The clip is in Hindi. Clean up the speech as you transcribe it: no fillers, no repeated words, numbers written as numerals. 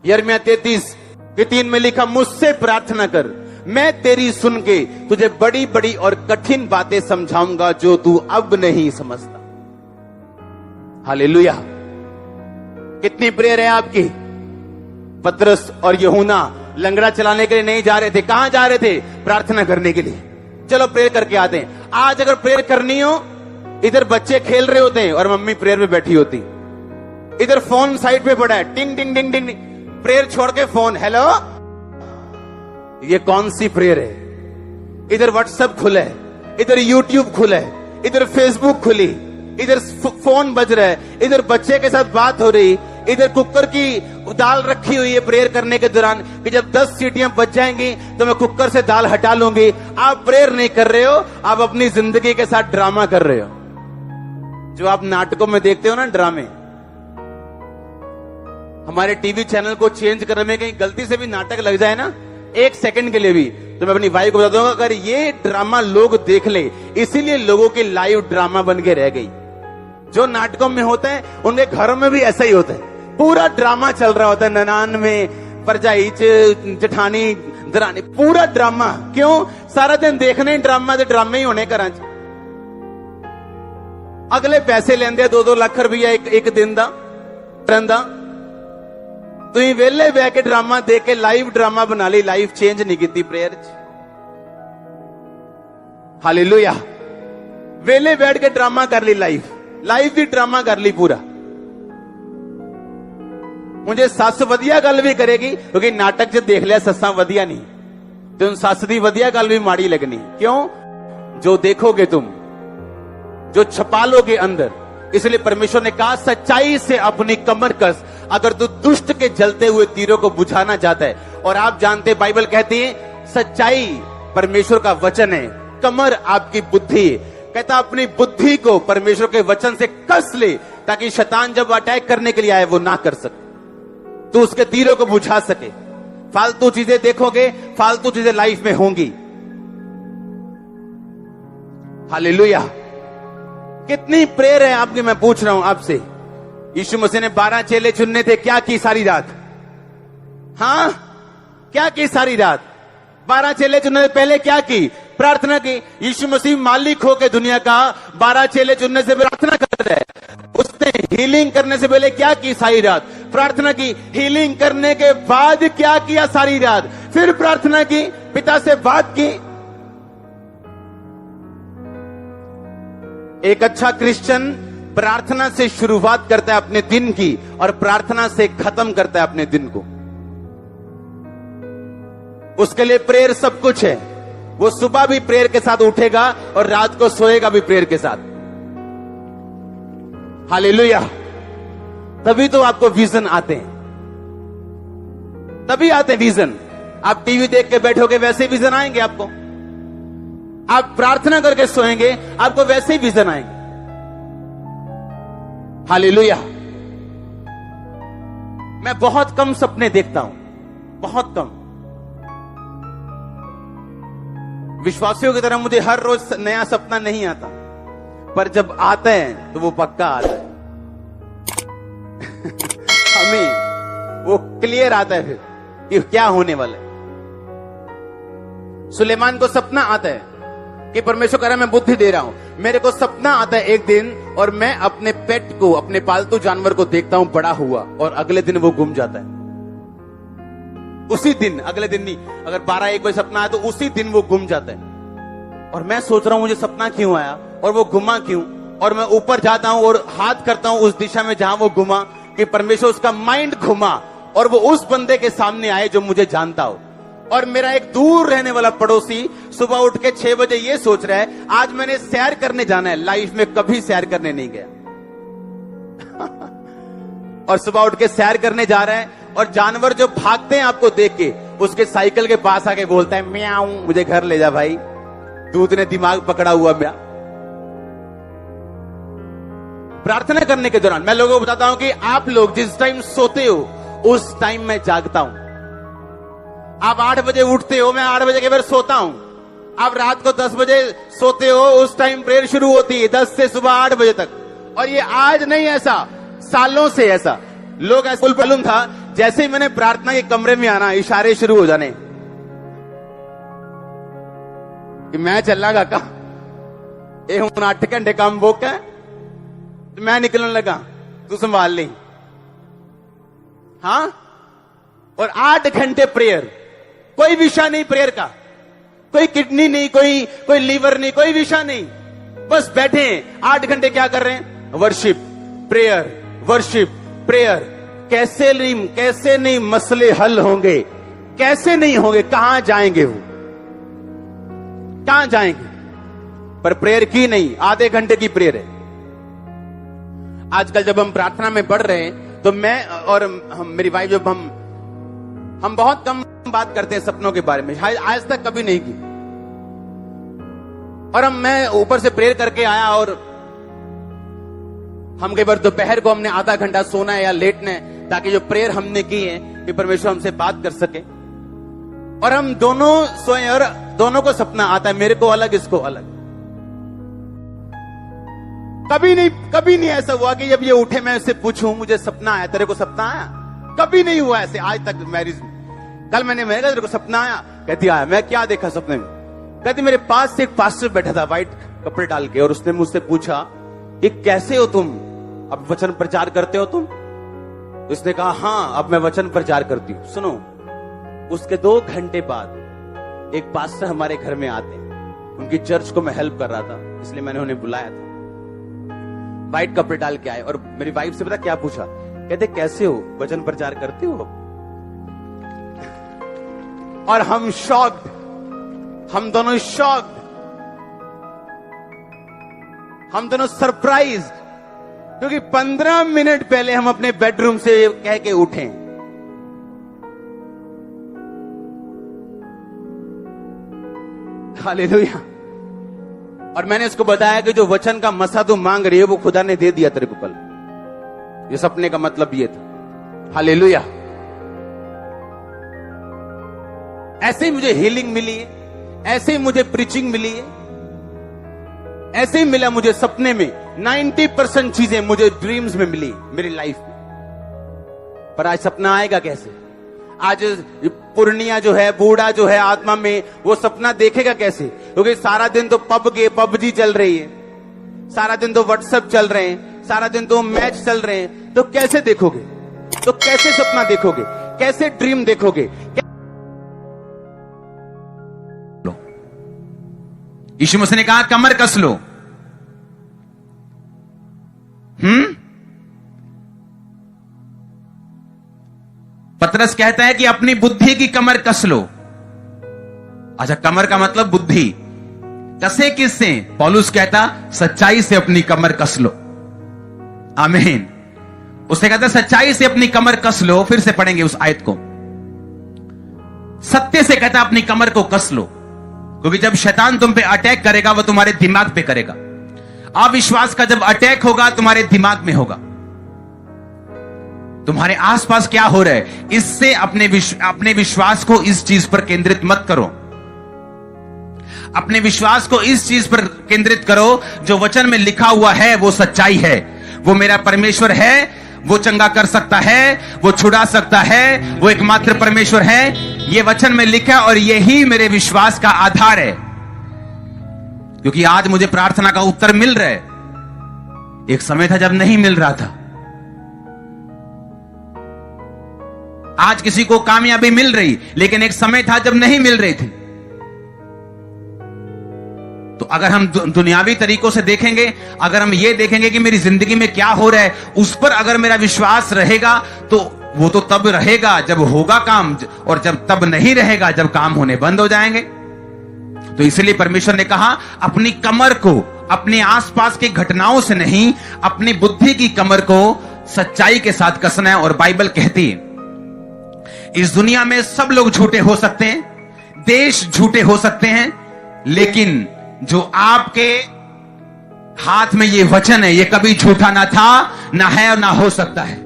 यिर्मयाह 33:3 में लिखा, मुझसे प्रार्थना कर, मैं तेरी सुन के तुझे बड़ी बड़ी और कठिन बातें समझाऊंगा जो तू अब नहीं समझता। हालेलुया। कितनी प्रेयर है आपकी। पतरस और यूहन्ना लंगड़ा चलाने के लिए नहीं जा रहे थे। कहां जा रहे थे? प्रार्थना करने के लिए। चलो प्रेयर करके आते हैं। आज अगर प्रेयर करनी हो, इधर बच्चे खेल रहे होते हैं और मम्मी प्रेयर में बैठी होती, इधर फोन साइड पे पड़ा है, टिंग टिंग टिंग टिंग, प्रेयर छोड़ के फोन, हेलो। ये कौन सी प्रेयर है? इधर व्हाट्सएप खुला है, इधर यूट्यूब खुला है, इधर फेसबुक खुली, इधर फोन बज रहा है, इधर बच्चे के साथ बात हो रही, इधर कुकर की दाल रखी हुई है प्रेयर करने के दौरान कि जब 10 सीटियां बच जाएंगी तो मैं कुकर से दाल हटा लूंगी। आप प्रेयर नहीं कर रहे हो, आप अपनी जिंदगी के साथ ड्रामा कर रहे हो। जो आप नाटकों में देखते हो ना, ड्रामे, हमारे टीवी चैनल को चेंज करने में कहीं गलती से भी नाटक लग जाए ना, 1 सेकंड के लिए भी, तो मैं अपनी वाइफ को बता दूंगा, अगर ये ड्रामा लोग देख ले, इसीलिए लोगों की लाइव ड्रामा बन के रह गई। जो नाटकों में होता है उनके घरों में भी ऐसा ही होता है, पूरा ड्रामा चल रहा होता है। ननान में परजाई जेठानी दरानी, पूरा ड्रामा। क्यों? सारा दिन देखने ड्रामा, तो ड्रामे ही होने घर। अगले पैसे लेंदे 2-2 लाख रुपया एक दिन दा रंदा, तुम वेले बह के ड्रामा देख के लाइव ड्रामा बना ली, लाइफ चेंज नहीं की प्रेयर। हालेलुया। वेले बैठ के ड्रामा कर ली, लाइफ भी ड्रामा कर ली पूरा। मुझे सस वधिया गल भी करेगी, क्योंकि नाटक च देख लिया सस्सा वधिया नहीं, तो सस दी वधिया गल भी माड़ी लगनी। क्यों? जो देखोगे तुम, जो छपा लोगे अंदर। इसलिए परमेश्वर ने कहा, सच्चाई से अपनी कमर कस, अगर तू दुष्ट के जलते हुए तीरों को बुझाना चाहता है। और आप जानते, बाइबल कहती है सच्चाई परमेश्वर का वचन है, कमर आपकी बुद्धि। कहता अपनी बुद्धि को परमेश्वर के वचन से कस ले, ताकि शैतान जब अटैक करने के लिए आए वो ना कर सके, तो उसके तीरों को बुझा सके। फालतू चीजें देखोगे, फालतू चीजें लाइफ में होंगी। हालेलुया। कितनी प्रेयर है आपकी, मैं पूछ रहा हूं आपसे। यीशु मसीह ने 12 चेले चुनने थे, क्या की सारी रात? हाँ, क्या की सारी रात? 12 चेले चुनने से पहले क्या की? प्रार्थना की। यीशु मसीह मालिक होकर दुनिया का 12 चेले चुनने से प्रार्थना कर रहा है। उसने हीलिंग करने से पहले क्या की सारी रात? प्रार्थना की। हीलिंग करने के बाद क्या किया सारी रात? फिर प्रार्थना की, पिता से बात की। एक अच्छा क्रिश्चियन प्रार्थना से शुरुआत करता है अपने दिन की, और प्रार्थना से खत्म करता है अपने दिन को। उसके लिए प्रेयर सब कुछ है। वो सुबह भी प्रेयर के साथ उठेगा और रात को सोएगा भी प्रेयर के साथ। हालेलुया। तभी तो आपको विजन आते हैं, तभी आते हैं विजन। आप टीवी देख के बैठोगे, वैसे विजन आएंगे आपको। आप प्रार्थना करके सोएंगे, आपको वैसे ही विजन आएंगे। हालेलुया। मैं बहुत कम सपने देखता हूं, बहुत कम। विश्वासियों की तरह मुझे हर रोज नया सपना नहीं आता, पर जब आता है तो वो पक्का आता है। हमें वो क्लियर आता है फिर कि क्या होने वाला है। सुलेमान को सपना आता है कि परमेश्वर कह रहा है मैं बुद्धि दे रहा हूं। मेरे को सपना आता है एक दिन, और मैं अपने पेट को, अपने पालतू जानवर को देखता हूं बड़ा हुआ, और अगले दिन वो गुम जाता है। उसी दिन, अगले दिन नहीं, अगर 12-1 बजे सपना आया तो उसी दिन वो गुम जाता है। और मैं सोच रहा हूं मुझे सपना क्यों आया और वो गुमा क्यों। और मैं ऊपर जाता हूं और हाथ करता हूं उस दिशा में जहां वो गुमा, कि परमेश्वर उसका माइंड घुमा और वो उस बंदे के सामने आए जो मुझे जानता हो। और मेरा एक दूर रहने वाला पड़ोसी सुबह उठ के 6 बजे ये सोच रहा है आज मैंने सैर करने जाना है। लाइफ में कभी सैर करने नहीं गया और सुबह उठ के सैर करने जा रहा है, और जानवर जो भागते हैं आपको देख के, उसके साइकिल के पास आके बोलता है म्याऊं, मुझे घर ले जा भाई, दूध ने दिमाग पकड़ा हुआ मेरा। प्रार्थना करने के दौरान मैं लोगों को बताता हूं कि आप लोग जिस टाइम सोते हो उस टाइम मैं जागता हूं। आप 8 बजे उठते हो, मैं 8 बजे के फिर सोता हूं। आप रात को 10 बजे सोते हो, उस टाइम प्रेयर शुरू होती है 10 से सुबह 8 बजे तक। और ये आज नहीं, ऐसा सालों से ऐसा। लोग ऐसा मालूम था जैसे ही मैंने प्रार्थना के कमरे में आना, इशारे शुरू हो जाने कि मैं चलना काका, ये हूं 8 घंटे काम बुक है, तो मैं निकलने लगा, तू संभाल ली। हाँ, और 8 घंटे प्रेयर, कोई विषय नहीं प्रेयर का, कोई किडनी नहीं, कोई लीवर नहीं, कोई विषय नहीं, बस बैठे हैं 8 घंटे क्या कर रहे हैं? Worship, prayer, worship, prayer. कैसे नहीं मसले हल होंगे, कैसे नहीं होंगे, कहां जाएंगे वो, कहां जाएंगे? पर प्रेयर की नहीं, आधे घंटे की प्रेयर है। आजकल जब हम प्रार्थना में बढ़ रहे हैं तो मैं और मेरी वाइफ, जब हम बहुत कम बात करते हैं सपनों के बारे में, आज तक कभी नहीं की। और मैं ऊपर से प्रेयर करके आया, और हम कई बार दोपहर को हमने आधा घंटा सोना है या लेटना है, ताकि जो प्रेयर हमने की है कि परमेश्वर हमसे बात कर सके। और हम दोनों सोए और दोनों को सपना आता है, मेरे को अलग, इसको अलग। कभी नहीं ऐसा हुआ कि जब ये उठे मैं उससे पूछूं मुझे सपना आया, तेरे को सपना आया? कभी नहीं हुआ ऐसे आज तक मैरिज में। कल मैंने कहा तेरे को सपना आया? कहती आया। मैं क्या देखा सपने में? कहती मेरे पास से एक पास्टर बैठा था व्हाइट कपड़े डाल के, और उसने मुझसे पूछा कि कैसे हो तुम, अब वचन प्रचार करते हो तुम? उसने कहा हाँ, अब मैं वचन प्रचार करती हूँ। सुनो, उसके 2 घंटे बाद एक पास्टर हमारे घर में आते हैं, उनकी चर्च को मैं हेल्प कर रहा था, इसलिए मैंने उन्हें बुलाया था। व्हाइट कपड़े डाल के आए, और मेरी वाइफ से पता क्या पूछा? कहते कैसे हो, वचन प्रचार करते हो? और हम शॉक्ड, हम दोनों शॉक्ड, हम दोनों सरप्राइज्ड, क्योंकि 15 मिनट पहले हम अपने बेडरूम से कह के उठे। हालेलुया। और मैंने उसको बताया कि जो वचन का मसा तू मांग रही है वो खुदा ने दे दिया तेरे को कल। ये सपने का मतलब ये था। हालेलुया। ऐसे ही मुझे हीलिंग मिली है, ऐसे ही मुझे प्रीचिंग मिली है, ऐसे ही मिला मुझे सपने में। 90% चीजें मुझे ड्रीम्स में मिली मेरी लाइफ में। पर आज सपना आएगा कैसे? आज पूर्णिया जो है, बूढ़ा जो है आत्मा में, वो सपना देखेगा कैसे? क्योंकि सारा दिन तो पबजी चल रही है, सारा दिन तो व्हाट्सएप चल रहे हैं, सारा दिन तो मैच चल रहे हैं, तो कैसे देखोगे? तो कैसे सपना देखोगे? कैसे ड्रीम देखोगे? यीशु मसीह ने कहा कमर कस लो। पतरस कहता है कि अपनी बुद्धि की कमर कस लो। अच्छा, कमर का मतलब बुद्धि। कसे किससे? पौलुस कहता सच्चाई से अपनी कमर कस लो। आमीन। उसने कहता सच्चाई से अपनी कमर कस लो। फिर से पढ़ेंगे उस आयत को। सत्य से कहता अपनी कमर को कस लो, क्योंकि जब शैतान तुम पे अटैक करेगा वो तुम्हारे दिमाग पे करेगा। अविश्वास का जब अटैक होगा तुम्हारे दिमाग में होगा। तुम्हारे आसपास क्या हो रहा है, इससे अपने विश्वास को इस चीज पर केंद्रित मत करो। अपने विश्वास को इस चीज पर केंद्रित करो जो वचन में लिखा हुआ है वो सच्चाई है। वो मेरा परमेश्वर है, वो चंगा कर सकता है, वो छुड़ा सकता है, वो एकमात्र परमेश्वर है। ये वचन में लिखा और यही मेरे विश्वास का आधार है। क्योंकि आज मुझे प्रार्थना का उत्तर मिल रहा है। एक समय था जब नहीं मिल रहा था। आज किसी को कामयाबी मिल रही, लेकिन एक समय था जब नहीं मिल रही थी। तो अगर हम दुनियावी तरीकों से देखेंगे, अगर हम ये देखेंगे कि मेरी जिंदगी में क्या हो रहा है, उस पर अगर मेरा विश्वास रहेगा तो वो तो तब रहेगा जब होगा काम, और जब तब नहीं रहेगा जब काम होने बंद हो जाएंगे। तो इसलिए परमेश्वर ने कहा अपनी कमर को अपने आसपास की घटनाओं से नहीं, अपनी बुद्धि की कमर को सच्चाई के साथ कसना है। और बाइबल कहती है इस दुनिया में सब लोग झूठे हो सकते हैं, देश झूठे हो सकते हैं, लेकिन जो आपके हाथ में ये वचन है ये कभी झूठा ना था, ना है और ना हो सकता है।